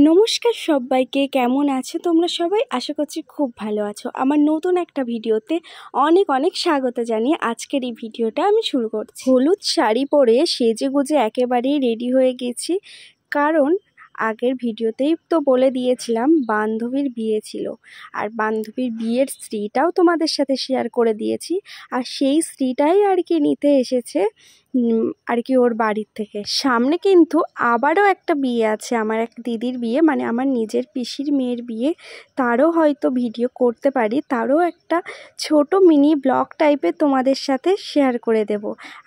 নমস্কার সবাইকে, কেমন আছো তোমরা সবাই? আশা করছি খুব ভালো আছো। আমার নতুন একটা ভিডিওতে অনেক অনেক স্বাগত জানিয়ে আজকের এই ভিডিওটা আমি শুরু করছি। হলুদ শাড়ি পরে সেজে গুজে একেবারেই রেডি হয়ে গেছি, কারণ আগের ভিডিওতেই তো বলে দিয়েছিলাম বান্ধবীর বিয়ে ছিল, আর বান্ধবীর বিয়ের স্ত্রীটাও তোমাদের সাথে শেয়ার করে দিয়েছি। আর সেই স্ত্রীটাই আর কি নিতে এসেছে আর কি ওর বাড়ির থেকে। সামনে কিন্তু আবারও একটা বিয়ে আছে, আমার এক দিদির বিয়ে, মানে আমার নিজের পিসির মেয়ের বিয়ে। তারও হয়তো ভিডিও করতে পারি, তারও একটা ছোট মিনি ব্লগ টাইপের তোমাদের সাথে শেয়ার করে দেব।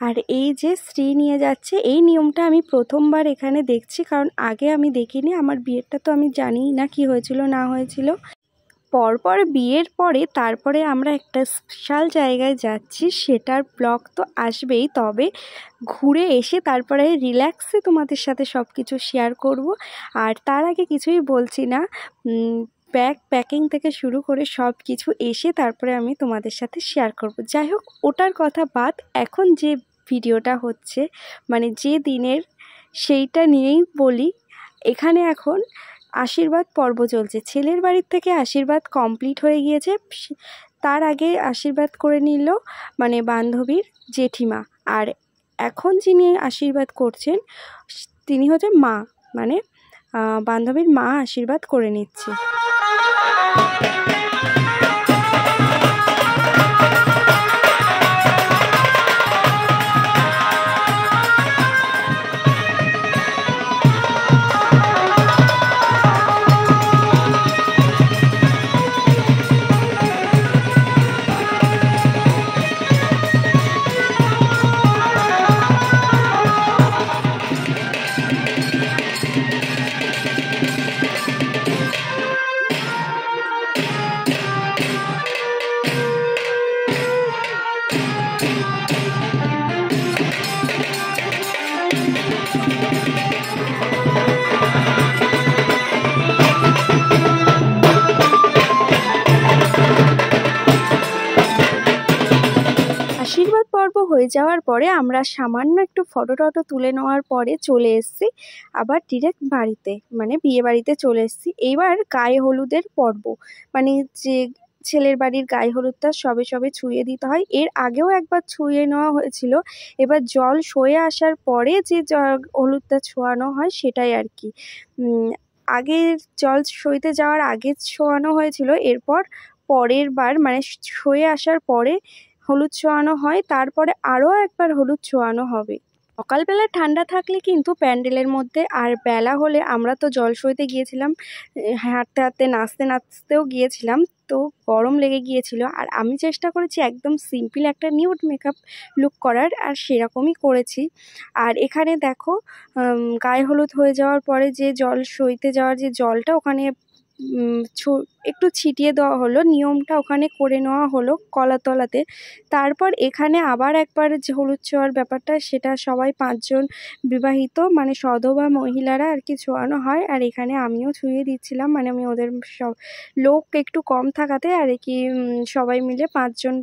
আর এই যে স্ত্রী নিয়ে যাচ্ছে, এই নিয়মটা আমি প্রথমবার এখানে দেখছি, কারণ আগে আমি দেখিনি। আমার বিয়েরটা তো আমি জানিই না কি হয়েছিল না হয়েছিল। পরপর বিয়ের পরে তারপরে আমরা একটা স্পেশাল জায়গায় যাচ্ছি, সেটার ব্লগ তো আসবেই, তবে ঘুরে এসে তারপরে রিল্যাক্সে তোমাদের সাথে সব কিছু শেয়ার করব। আর তার আগে কিছুই বলছি না, ব্যাগ প্যাকিং থেকে শুরু করে সব কিছু এসে তারপরে আমি তোমাদের সাথে শেয়ার করব। যাই হোক, ওটার কথা বাদ, এখন যে ভিডিওটা হচ্ছে মানে যে দিনের, সেইটা নিয়েই বলি। এখানে এখন আশীর্বাদ পর্ব চলছে। ছেলের বাড়ির থেকে আশীর্বাদ কমপ্লিট হয়ে গিয়েছে, তার আগে আশীর্বাদ করে নিল মানে বান্ধবীর জেঠিমা। আর এখন যিনি আশীর্বাদ করছেন তিনি হচ্ছে মা, মানে বান্ধবীর মা আশীর্বাদ করে নিচ্ছে। আশীর্বাদ পর্ব হয়ে যাওয়ার পরে আমরা সামান্য একটু ফটো টটো তুলে নেওয়ার পরে চলে এসেছি আবার ডিরেক্ট বাড়িতে, মানে বিয়ে বাড়িতে চলে এসেছি। এইবার গায়ে হলুদের পর্ব, মানে যে ছেলের বাড়ির গায়ে হলুদটা সবে সবে ছুঁয়ে দিতে হয়। এর আগেও একবার ছুঁয়ে নেওয়া হয়েছিল, এবার জল সয়ে আসার পরে যে হলুদটা ছোঁয়ানো হয় সেটাই আর কি। আগে জল সইতে যাওয়ার আগে ছোঁয়ানো হয়েছিল, এরপর পরের বার মানে সয়ে আসার পরে হলুদ ছোঁয়ানো হয়, তারপরে আরও একবার হলুদ ছোঁয়ানো হবে। সকালবেলা ঠান্ডা থাকলে কিন্তু প্যান্ডেলের মধ্যে, আর বেলা হলে আমরা তো জল সইতে গিয়েছিলাম, হাঁটতে হাঁটতে নাচতে নাচতেও গিয়েছিলাম, তো গরম লেগে গিয়েছিল। আর আমি চেষ্টা করেছি একদম সিম্পল একটা নিউড মেকআপ লুক করার, আর সেরকমই করেছি। আর এখানে দেখো গায়ে হলুদ হয়ে যাওয়ার পরে যে জল সইতে যাওয়ার যে জলটা ওখানে একটু ছিটিয়ে দেওয়া হলো, নিয়মটা ওখানে করে নেওয়া হলো কলাতলাতে। তারপর এখানে আবার একবার যে হলুদ ছোঁয়ার ব্যাপারটা, সেটা সবাই 5 জন বিবাহিত মানে সধবা মহিলারা আর কি ছোঁয়ানো হয়। আর এখানে আমিও ছুঁয়ে দিচ্ছিলাম, মানে আমি ওদের সব লোক একটু কম থাকাতে আর কি সবাই মিলে 5 জন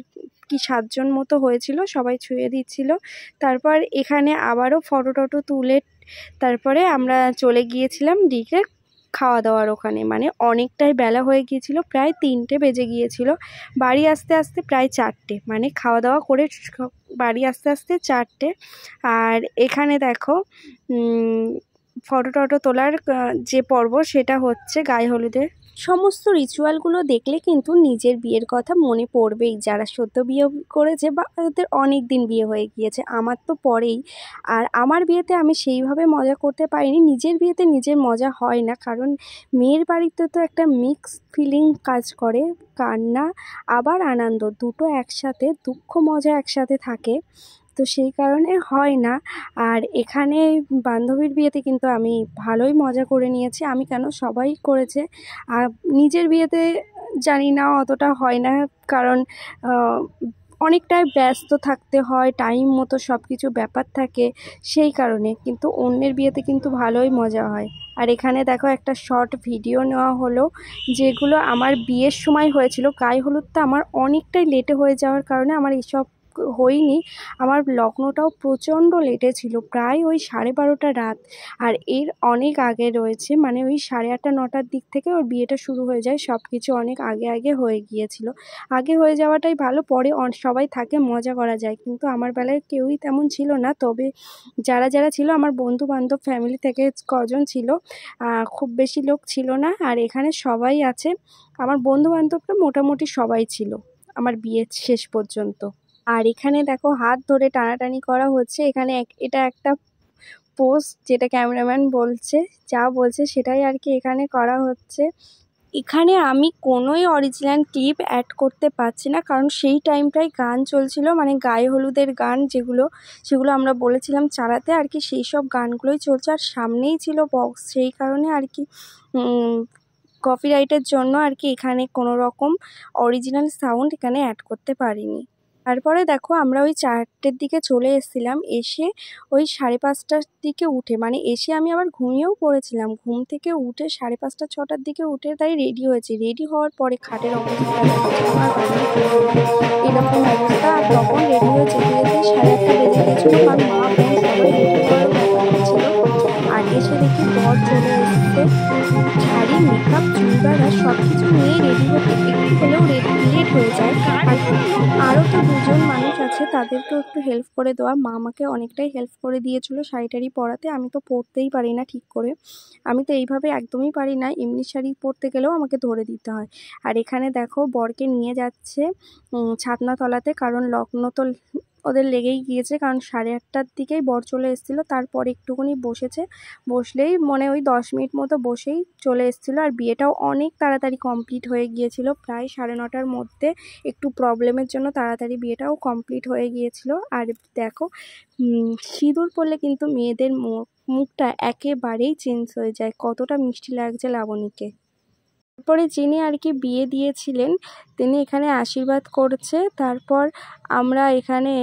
কি 7 জন মতো হয়েছিল, সবাই ছুঁয়ে দিচ্ছিল। তারপর এখানে আবারও ফটো টটো তুলে তারপরে আমরা চলে গিয়েছিলাম ডিরেক্ট খাওয়া দাওয়ার ওখানে। মানে অনেকটাই বেলা হয়ে গিয়েছিল, প্রায় 3টে বেজে গিয়েছিল, বাড়ি আসতে আসতে প্রায় 4টে, মানে খাওয়া দাওয়া করে বাড়ি আসতে আসতে 4টে। আর এখানে দেখো ফটো টটো তোলার যে পর্ব সেটা হচ্ছে গায়ে হলুদের। সমস্ত রিচুয়ালগুলো দেখলে কিন্তু নিজের বিয়ের কথা মনে পড়বেই, যারা সদ্য বিয়ে করেছে বা তাদের অনেক দিন বিয়ে হয়ে গিয়েছে। আমার তো পরেই, আর আমার বিয়েতে আমি সেইভাবে মজা করতে পারিনি। নিজের বিয়েতে নিজের মজা হয় না, কারণ মেয়ের বাড়িতে তো একটা মিক্স ফিলিং কাজ করে, কান্না আবার আনন্দ দুটো একসাথে, দুঃখ মজা একসাথে থাকে, তো সেই কারণে হয় না। আর এখানে বান্ধবীর বিয়েতে কিন্তু আমি ভালোই মজা করে নিয়েছি, আমি কেন সবাই করেছে। আর নিজের বিয়েতে জানি না অতটা হয় না, কারণ অনেকটাই ব্যস্ত থাকতে হয়, টাইম মতো সব কিছু ব্যাপার থাকে, সেই কারণে। কিন্তু অন্যের বিয়েতে কিন্তু ভালোই মজা হয়। আর এখানে দেখো একটা শর্ট ভিডিও নেওয়া হলো, যেগুলো আমার বিয়ের সময় হয়েছিল। গায়ে হলুদটা আমার অনেকটাই লেটে হয়ে যাওয়ার কারণে আমার এইসব হইনি। আমার লগ্নটাও প্রচণ্ড লেটে ছিল, প্রায় ওই 12:30 রাত। আর এর অনেক আগে রয়েছে, মানে ওই 8:30 9টার দিক থেকে ওর বিয়েটা শুরু হয়ে যায়। সব কিছু অনেক আগে আগে হয়ে গিয়েছিল। আগে হয়ে যাওয়াটাই ভালো, পরে সবাই থাকে মজা করা যায়। কিন্তু আমার বেলায় কেউই তেমন ছিল না। তবে যারা যারা ছিল আমার বন্ধু বান্ধব ফ্যামিলি থেকে কজন ছিল, খুব বেশি লোক ছিল না। আর এখানে সবাই আছে, আমার বন্ধু বান্ধবরা মোটামুটি সবাই ছিল আমার বিয়ের শেষ পর্যন্ত। আর এখানে দেখো হাত ধরে টানাটানি করা হচ্ছে। এখানে এটা একটা পোস্ট, যেটা ক্যামেরাম্যান বলছে, যা বলছে সেটাই আর কি এখানে করা হচ্ছে। এখানে আমি কোনোই অরিজিনাল ক্লিপ অ্যাড করতে পারছি না, কারণ সেই টাইমটায় গান চলছিল, মানে গায়ে হলুদের গান সেগুলো আমরা বলেছিলাম চালাতে আর কি, সেই সব গানগুলোই চলছে। আর সামনেই ছিল বক্স, সেই কারণে আর কি কপিরাইটের জন্য আর কি এখানে কোনো রকম অরিজিনাল সাউন্ড এখানে অ্যাড করতে পারিনি। তারপরে দেখো আমরা ওই 4টের দিকে চলে এসেছিলাম। এসে ওই 5:30টার দিকে উঠে, মানে এসে আমি আবার ঘুমিয়েও পড়েছিলাম। ঘুম থেকে উঠে 5:30 6টার দিকে উঠে তাই রেডি হয়েছি। রেডি হওয়ার পরে খাটের অবস্থা এরকম অবস্থা। আর তখন রেডি হয়ে যেতে যেতে 8:30 বেজে গেছিলো, কারণ মা বোন সবাই রেডি হওয়ার ব্যাপার ছিল। আর এসে দেখি বর চলে এসছে, শাড়ি মেকআপ চুড়িদার আর সব কিছু নিয়ে রেডি হতে একটু হলেও লেট হয়ে যায়। আর আরও তো 2জন মানুষ আছে, তাদেরকেও একটু হেল্প করে দেওয়া। মা আমাকে অনেকটাই হেল্প করে দিয়েছিলো শাড়ি পরাতে। আমি তো পরতেই পারি না ঠিক করে, আমি তো এইভাবে একদমই পারি না। এমনি শাড়ি পরতে গেলেও আমাকে ধরে দিতে হয়। আর এখানে দেখো বরকে নিয়ে যাচ্ছে ছাতনাতলাতে, কারণ লগ্ন তো ওদের লেগেই গিয়েছে, কারণ 8:30টার দিকেই বর চলে এসেছিলো। তারপর একটুখানি বসলেই মনে ওই 10 মিনিট মতো বসেই চলে এসেছিলো। আর বিয়েটাও অনেক তাড়াতাড়ি কমপ্লিট হয়ে গিয়েছিল, প্রায় 9:30টার মধ্যে। একটু প্রবলেমের জন্য তাড়াতাড়ি বিয়েটাও কমপ্লিট হয়ে গিয়েছিল। আর দেখো সিঁদুর পরলে কিন্তু মেয়েদের মুখটা একেবারেই চেঞ্জ হয়ে যায়, কতটা মিষ্টি লাগছে লাবণীকে। তারপরে যিনি আর কি বিয়ে দিয়েছিলেন তিনি এখানে আশীর্বাদ করছে। তারপর আমরা এখানে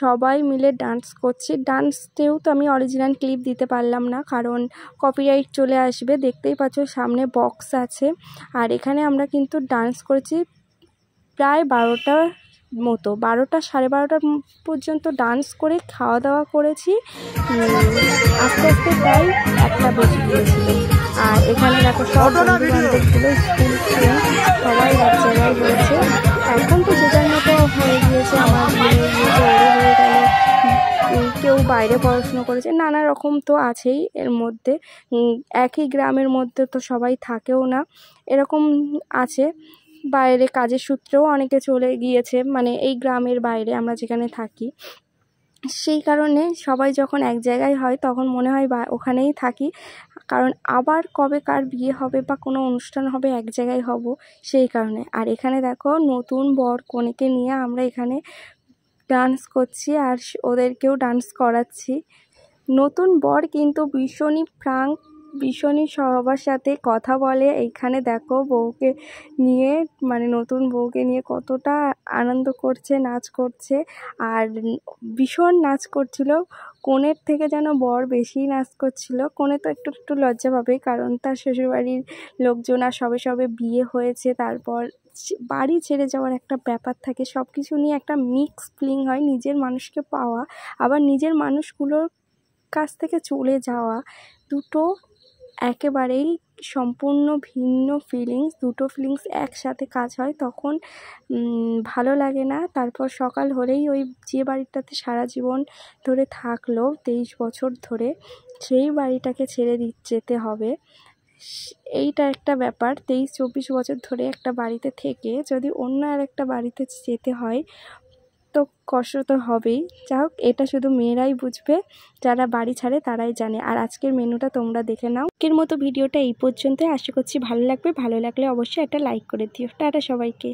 সবাই মিলে ডান্স করছি। ডান্সতেও তো আমি অরিজিনাল ক্লিপ দিতে পারলাম না, কারণ কপিরাইট চলে আসবে। দেখতেই পাচ্ছ সামনে বক্স আছে। আর এখানে আমরা কিন্তু ডান্স করেছি প্রায় 12টার মতো, 12টা 12:30 পর্যন্ত ডান্স করে খাওয়া দাওয়া করেছি। আস্তে আস্তে প্রায় 1টা বেজে গিয়েছিল। আর এখানে দেখো সব বন্ধু-বান্ধবগুলো, স্কুল ফ্রেন্ড সবাই এক জায়গায় হয়েছে। এখন তো যে যার মতো হয়ে গিয়েছে, আমার বিয়ে হয়ে গেল, কেউ বাইরে পড়াশুনো করেছে, নানা রকম তো আছেই এর মধ্যে। একই গ্রামের মধ্যে তো সবাই থাকেও না, এরকম আছে। বাইরে কাজের সূত্রেও অনেকে চলে গিয়েছে, মানে এই গ্রামের বাইরে আমরা যেখানে থাকি। সেই কারণে সবাই যখন এক জায়গায় হয় তখন মনে হয় ওখানেই থাকি, কারণ আবার কবে কার বিয়ে হবে বা কোনো অনুষ্ঠান হবে এক জায়গায় হব, সেই কারণে। আর এখানে দেখো নতুন বর কনেকে নিয়ে আমরা এখানে ডান্স করছি, আর ওদেরকেও ডান্স করাচ্ছি। নতুন বর কিন্তু ভীষণই ফ্রাঙ্ক, ভীষণই সবার সাথে কথা বলে। এইখানে দেখো বউকে নিয়ে, মানে নতুন বউকে নিয়ে কতটা আনন্দ করছে, নাচ করছে। আর ভীষণ নাচ করছিল, কনের থেকে যেন বর বেশি নাচ করছিল। কনে তো একটু একটু লজ্জা পাবে, কারণ তার শ্বশুরবাড়ির লোকজন আর সবে বিয়ে হয়েছে, তারপর বাড়ি ছেড়ে যাওয়ার একটা ব্যাপার থাকে। সব কিছু নিয়ে একটা মিক্স ফিলিং হয়, নিজের মানুষকে পাওয়া আবার নিজের মানুষগুলোর কাছ থেকে চলে যাওয়া, দুটো একেবারেই সম্পূর্ণ ভিন্ন ফিলিংস। দুটো ফিলিংস একসাথে কাজ হয়, তখন ভালো লাগে না। তারপর সকাল হলেই ওই যে বাড়িটাতে সারা জীবন ধরে থাকলো 23 বছর ধরে, সেই বাড়িটাকে ছেড়ে যেতে হবে। এইটা একটা ব্যাপার, 23-24 বছর ধরে একটা বাড়িতে থেকে যদি অন্য আর একটা বাড়িতে যেতে হয় তো কষ্ট তো হবেই। যা হোক, এটা শুধু মেয়েরাই বুঝবে, যারা বাড়ি ছাড়ে তারাই জানে। আর আজকের মেনুটা তোমরা দেখে নাও। আজকের মতো ভিডিওটা এই পর্যন্তই। আশা করছি ভালো লাগবে। ভালো লাগলে অবশ্যই একটা লাইক করে দিও। টাটা সবাইকে।